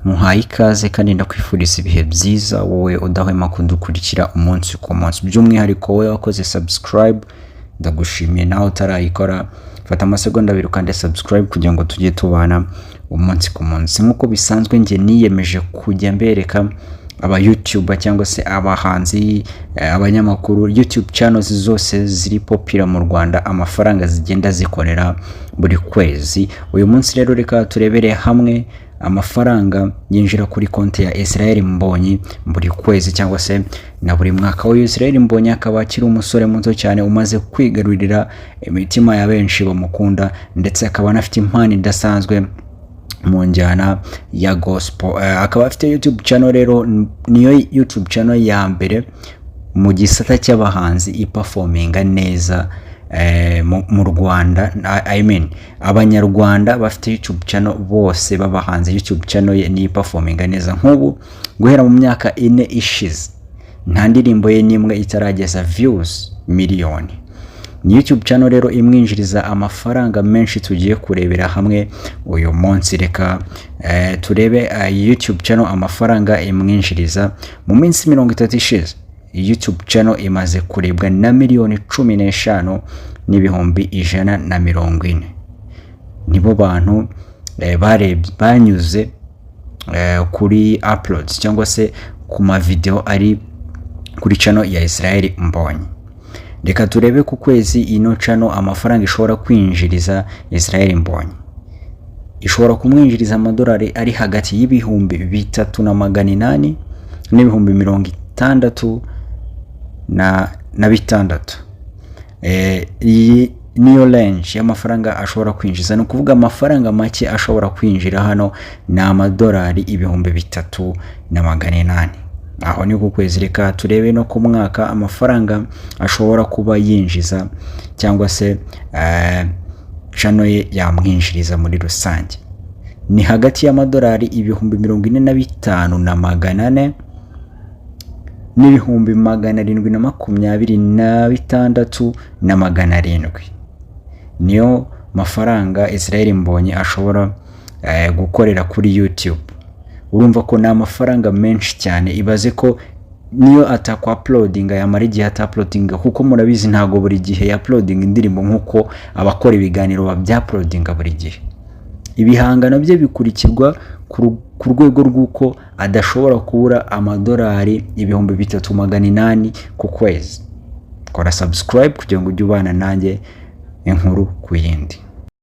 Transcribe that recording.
muhaye ikaze kandi ndakwifuriza ibihe byiza wowe udahwema kudukurikira umunsi ku munsi. By'umwihariko wowe wakoze subscribe ndagushimiye, nawe utarayikora fata amasegonda abiri ukande subscribe kugira ngo tujye tubana umunsi ku munsi. Nkuko bisanzwe nge niyemeje kujya mbereka aba YouTuber cyangwa se abahanzi, abanyamakuru, YouTube channels zose ziri popular mu Rwanda amafaranga zigenda zikorera buri kwezi. Uyu munsi rero reka turebere hamwe amafaranga yinjira kuri konti ya Israel Mbonyi buri kwezi cyangwa se na buri mwaka. Uyu Israel Mbonyi akaba akiri umusore muto cyane umaze kwigarurira imitima ya benshi bamukunda, ndetse akaba anafite impano idasanzwe mu njyana ya gospel. Akaba afite YouTube channel, rero niyo YouTube channel ya mbere mu gisata cy'abahanzi iperforminga neza mu Rwanda. Abanyarwanda bafite YouTube channel bose babahanze YouTube channel ni performinga neza. Nk'ubu guhera mu myaka 4 ishize nta ndirimbo ye nimwe itarageza views miliyoni. Ni YouTube channel rero imwinjiriza amafaranga menshi tugiye kurebera hamwe uyu munsi. Reka turebe YouTube channel amafaranga imwinjiriza mu minsi 30 ishize. YouTube channel imaze kurebwa na miliyoni 15 n'ibihumbi 140. Nibo bantu banyuze kuri uploads cyangwa se ku ma video ari kuri channel ya Israel Mbonyi. Reka turebe ku kwezi ino channel amafaranga ishobora kwinjiriza Israel Mbonyi. Ishobora kumwinjiriza amadolari ari hagati y'ibihumbi 3,800 n'ibihumbi 60 na bitandatu. Iyi niyo range y'amafaranga ashobora kwinjiza. No kuvuga amafaranga make ashobora kwinjira hano na amadolari ibihumbi 3,800. Aho ni ku kwezi. Reka turebe no ku mwaka amafaranga ashobora kuba yinjiza cyangwa se channel ye yamwinjiriza muri rusange. Ni hagati y'amadolari ibihumbi 45,400 n'ibihumbi 726,700. Niyo mafaranga Israel Mbonyi ashobora gukorera kuri YouTube. Urumva ko na amafaranga menshi cyane. Ibaze ko niyo atakwa uploading yamara igihe uploading, kuko murabizi ntago buri gihe uploading indirimbo nkuko abakora ibiganiro babya-uploading buri gihe. Ibihangano bye bikurikirwa ku rwego rw'uko adashobora kubura amadolari ibihumbi 3,800 ku kwezi. Kora subscribe kugira ngo ujye ubana nanjye inkuru ku yindi.